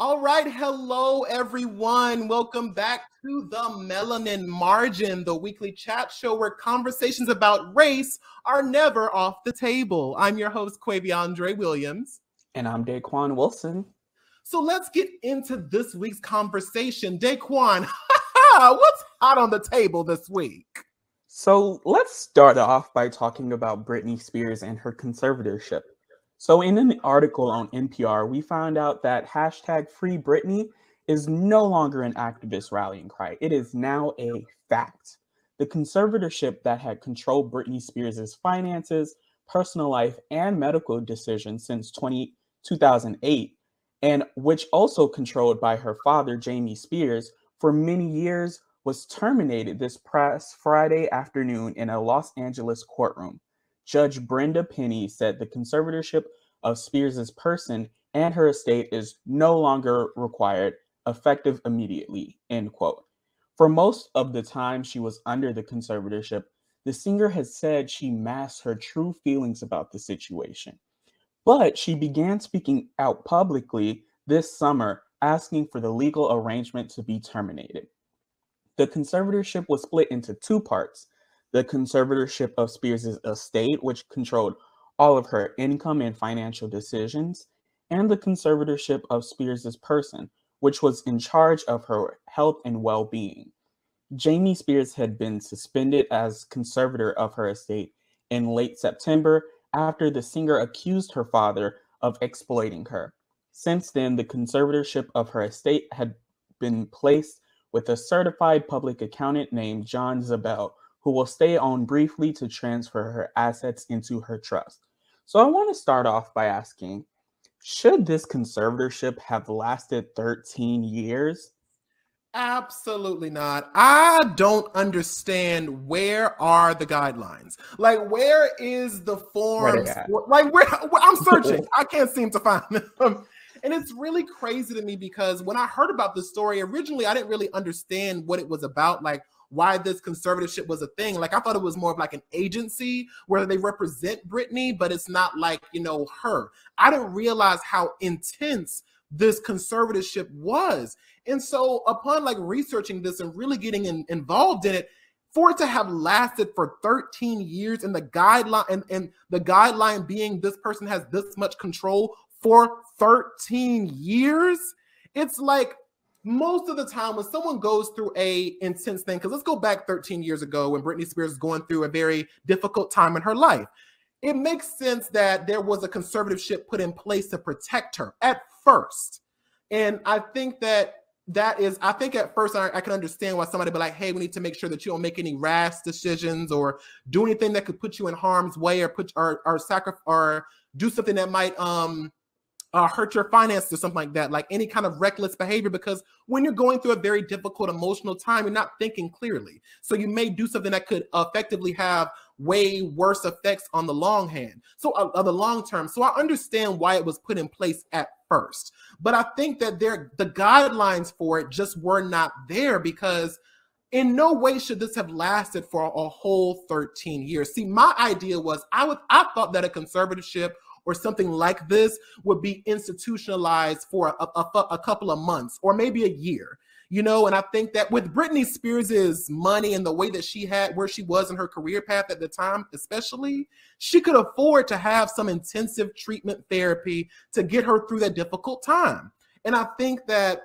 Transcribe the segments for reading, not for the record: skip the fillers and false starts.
All right, hello everyone. Welcome back to the Melanin Margin, the weekly chat show where conversations about race are never off the table. I'm your host, Quaviandre Williams. And I'm Daquan Wilson. So let's get into this week's conversation. Daquan, what's hot on the table this week? So let's start off by talking about Britney Spears and her conservatorship. So in an article on NPR, we found out that hashtag Free Britney is no longer an activist rallying cry. It is now a fact. The conservatorship that had controlled Britney Spears' finances, personal life, and medical decisions since 2008, and which also controlled by her father, Jamie Spears, for many years, was terminated this past Friday afternoon in a Los Angeles courtroom. Judge Brenda Penny said the conservatorship of Spears' person and her estate is no longer required, effective immediately, end quote. For most of the time she was under the conservatorship, the singer has said she masked her true feelings about the situation. But she began speaking out publicly this summer, asking for the legal arrangement to be terminated. The conservatorship was split into two parts: the conservatorship of Spears' estate, which controlled all of her income and financial decisions, and the conservatorship of Spears' person, which was in charge of her health and well-being. Jamie Spears had been suspended as conservator of her estate in late September after the singer accused her father of exploiting her. Since then, the conservatorship of her estate had been placed with a certified public accountant named John Zabel, who will stay on briefly to transfer her assets into her trust. So I want to start off by asking, should this conservatorship have lasted 13 years? Absolutely not. I don't understand, where are the guidelines? Like, where is the Where forms? they at? Like, where I'm searching, I can't seem to find them. And it's really crazy to me because when I heard about this story, originally I didn't really understand what it was about, like why this conservatorship was a thing. Like, I thought it was more of like an agency where they represent Britney, but it's not like, her. I didn't realize how intense this conservatorship was. And so upon like researching this and really getting involved in it, for it to have lasted for 13 years and the guideline and the guideline being this person has this much control for 13 years, it's like most of the time when someone goes through a intense thing, because let's go back 13 years ago when Britney Spears was going through a very difficult time in her life. It makes sense that there was a conservatorship put in place to protect her at first. And I think I think at first I can understand why somebody be like, hey, we need to make sure that you don't make any rash decisions or do anything that could put you in harm's way or or do something that might hurt your finances or something like that, like any kind of reckless behavior, because when you're going through a very difficult emotional time, you're not thinking clearly. So you may do something that could effectively have way worse effects on the long hand. So on the long term. So I understand why it was put in place at first, but I think that the guidelines for it just were not there, because in no way should this have lasted for a whole 13 years. See, my idea was I thought that a conservatorship or something like this would be institutionalized for a couple of months or maybe a year, and I think that with Britney Spears's money and the way that she had, where she was in her career path at the time, especially, she could afford to have some intensive treatment therapy to get her through that difficult time. And I think that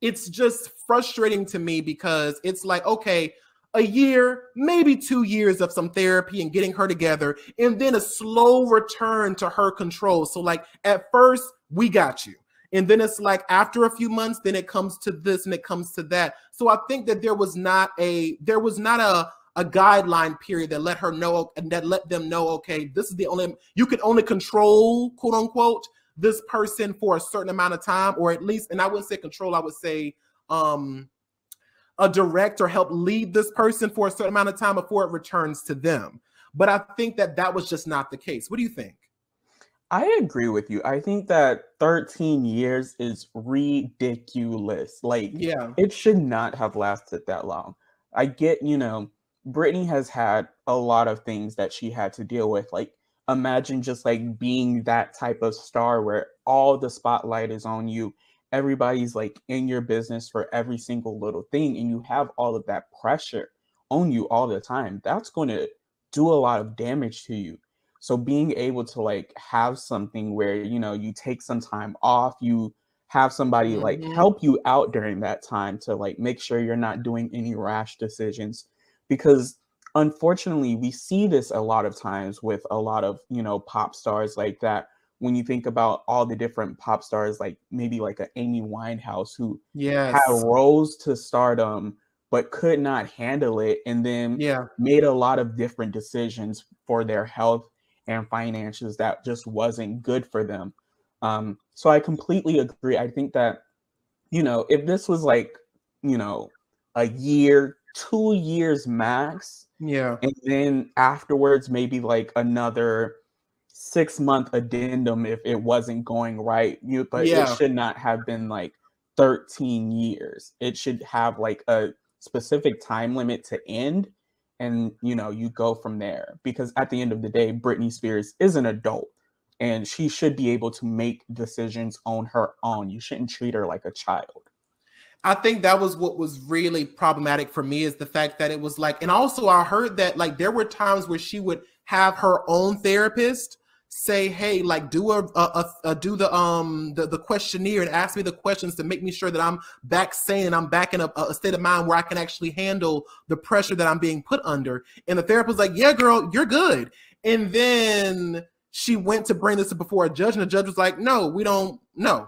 it's just frustrating to me because it's like, okay, a year, maybe 2 years of some therapy and getting her together, and then a slow return to her control. So like at first, we got you. And then it's like after a few months, then it comes to this and it comes to that. So I think that there was not a guideline period that let her know and that let them know, okay, this is you can only control, quote unquote, this person for a certain amount of time, or at least, and I wouldn't say control, I would say, direct or help lead this person for a certain amount of time before it returns to them. But I think that was just not the case. What do you think? I agree with you. I think that 13 years is ridiculous. Like, Yeah. it should not have lasted that long. I get, Britney has had a lot of things that she had to deal with. Like, imagine just like being that type of star where all the spotlight is on you everybody's like in your business for every single little thing, and you have all of that pressure on you all the time, that's going to do a lot of damage to you. So being able to like have something where, you know, you take some time off, you have somebody like Mhm. help you out during that time to like make sure you're not doing any rash decisions, because unfortunately we see this a lot of times with a lot of, you know, pop stars like that. When you think about all the different pop stars, like maybe like a Amy Winehouse, who had Yes. rose to stardom but could not handle it, and then Yeah. made a lot of different decisions for their health and finances that just wasn't good for them. So I completely agree. I think that, you know, if this was like, you know, a year, 2 years max, Yeah. and then afterwards maybe like another 6-month addendum if it wasn't going right, but it Yeah. should not have been like 13 years. It should have like a specific time limit to end, and you know, you go from there, because at the end of the day, Britney Spears is an adult and she should be able to make decisions on her own. You shouldn't treat her like a child. I think that was what was really problematic for me, is the fact that it was like, and also I heard that like there were times where she would have her own therapist say, "Hey, like do the questionnaire and ask me the questions to make me sure that I'm back sane and I'm back in a state of mind where I can actually handle the pressure that I'm being put under." And the therapist was like, "Yeah, girl, you're good." And then she went to bring this before a judge, and the judge was like, "No, we don't know."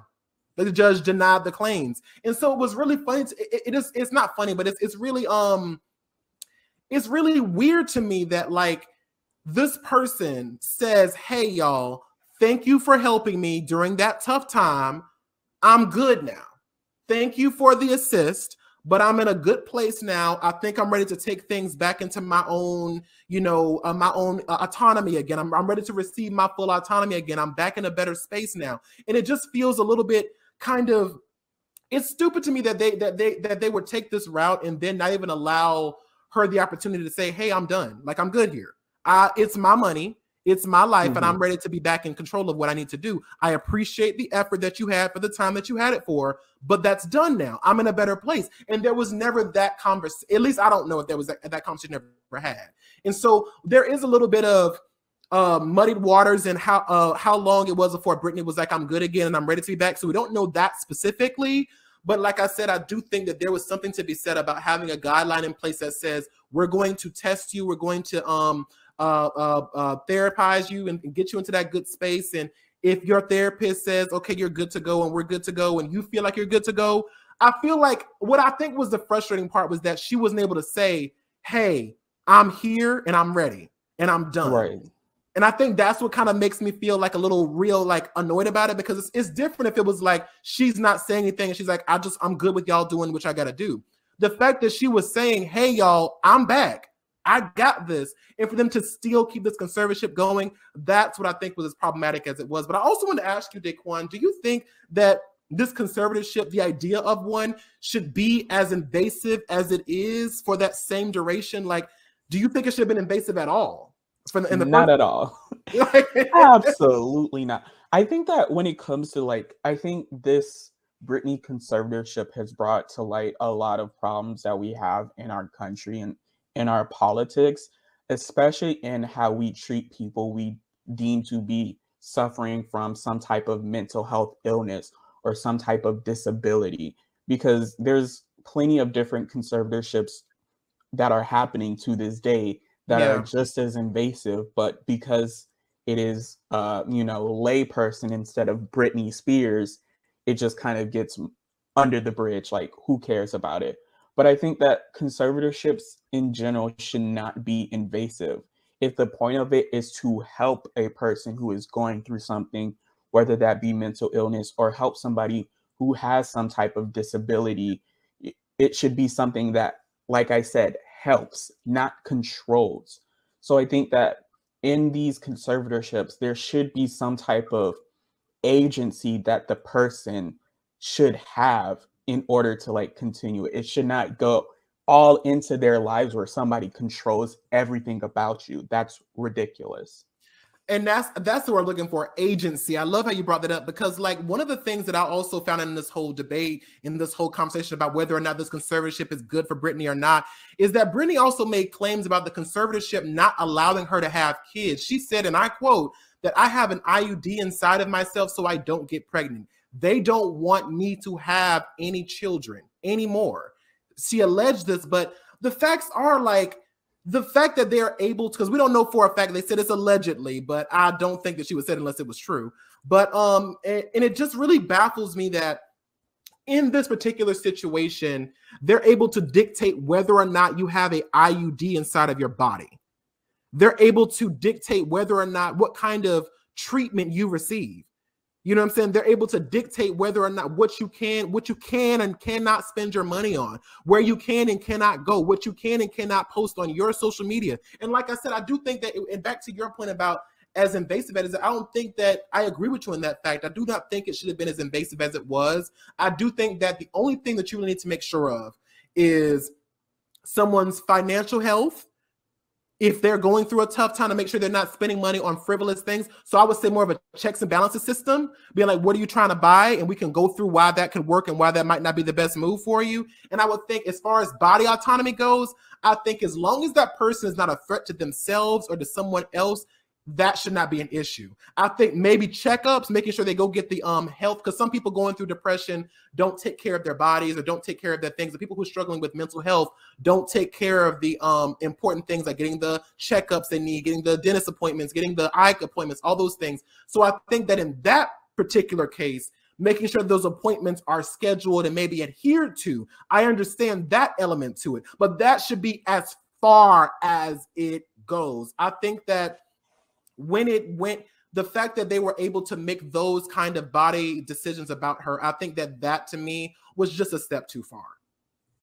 The judge denied the claims, and so it was really funny. It's not funny, but it's really weird to me that like this person says, "Hey, y'all, thank you for helping me during that tough time. I'm good now. Thank you for the assist, but I'm in a good place now. I think I'm ready to take things back into my own, my own autonomy again. I'm ready to receive my full autonomy again. I'm back in a better space now." And it just feels a little bit kind of, it's stupid to me that they would take this route and then not even allow her the opportunity to say, "Hey, I'm done. Like, I'm good here. It's my money. It's my life, and I'm Mhm. ready to be back in control of what I need to do. I appreciate the effort that you had for the time that you had it for, but that's done now. I'm in a better place." And there was never that conversation. At least I don't know if there was that conversation never had. And so there is a little bit of muddied waters and how long it was before Britney was like, "I'm good again and I'm ready to be back." So we don't know that specifically. But like I said, I do think that there was something to be said about having a guideline in place that says, we're going to test you, we're going to therapize you and get you into that good space. And if your therapist says, "Okay, you're good to go," and we're good to go, and you feel like you're good to go, I feel like what I think was the frustrating part was that she wasn't able to say, "Hey, I'm here and I'm ready and I'm done." Right. And I think that's what kind of makes me feel like a little real, like annoyed about it, because it's different if it was like she's not saying anything and she's like, I'm good with y'all doing what I got to do. The fact that she was saying, "Hey, y'all, I'm back. I got this." And for them to still keep this conservatorship going, that's what I think was as problematic as it was. But I also want to ask you, Daquan, do you think that this conservatorship, the idea of one, should be as invasive as it is for that same duration? Like, do you think it should have been invasive at all in the Not first at all. place? Absolutely not. I think that when it comes to like, I think this Britney conservatorship has brought to light a lot of problems that we have in our country and in our politics, especially in how we treat people we deem to be suffering from some type of mental health illness or some type of disability. Because there's plenty of different conservatorships that are happening to this day that are Yeah. just as invasive, but because it is you know, layperson instead of Britney Spears, it just kind of gets under the bridge. Like, who cares about it? But I think that conservatorships in general should not be invasive. If the point of it is to help a person who is going through something, whether that be mental illness or help somebody who has some type of disability, it should be something that, like I said, helps, not controls. So I think that in these conservatorships, there should be some type of agency that the person should have in order to like continue it. It should not go all into their lives where somebody controls everything about you. That's ridiculous. And that's what we're looking for, agency. I love how you brought that up, because like one of the things that I also found in this whole debate, in this whole conversation about whether or not this conservatorship is good for Britney or not, is that Britney also made claims about the conservatorship not allowing her to have kids. She said, and I quote, that I have an IUD inside of myself so I don't get pregnant. They don't want me to have any children anymore. She alleged this, but the facts are like, the fact that they're able to, because we don't know for a fact, they said it's allegedly, but I don't think that she would say it unless it was true. But and it just really baffles me that in this particular situation, they're able to dictate whether or not you have a IUD inside of your body. They're able to dictate whether or not, what kind of treatment you receive. You know what I'm saying? They're able to dictate whether or not what you can and cannot spend your money on, where you can and cannot go, what you can and cannot post on your social media. And like I said, I do think that, and back to your point about as invasive as it is, I don't think that, I agree with you in that fact. I do not think it should have been as invasive as it was. I do think that the only thing that you really need to make sure of is someone's financial health, if they're going through a tough time, to make sure they're not spending money on frivolous things. So I would say more of a checks and balances system, being like, what are you trying to buy? And we can go through why that could work and why that might not be the best move for you. And I would think, as far as body autonomy goes, I think as long as that person is not a threat to themselves or to someone else, that should not be an issue. I think maybe checkups, making sure they go get the health, because some people going through depression don't take care of their bodies or don't take care of their things. The people who are struggling with mental health don't take care of the important things, like getting the checkups they need, getting the dentist appointments, getting the eye appointments, all those things. So I think that in that particular case, making sure those appointments are scheduled and maybe adhered to, I understand that element to it, but that should be as far as it goes. I think that when it went, the fact that they were able to make those kind of body decisions about her, I think that that to me was just a step too far.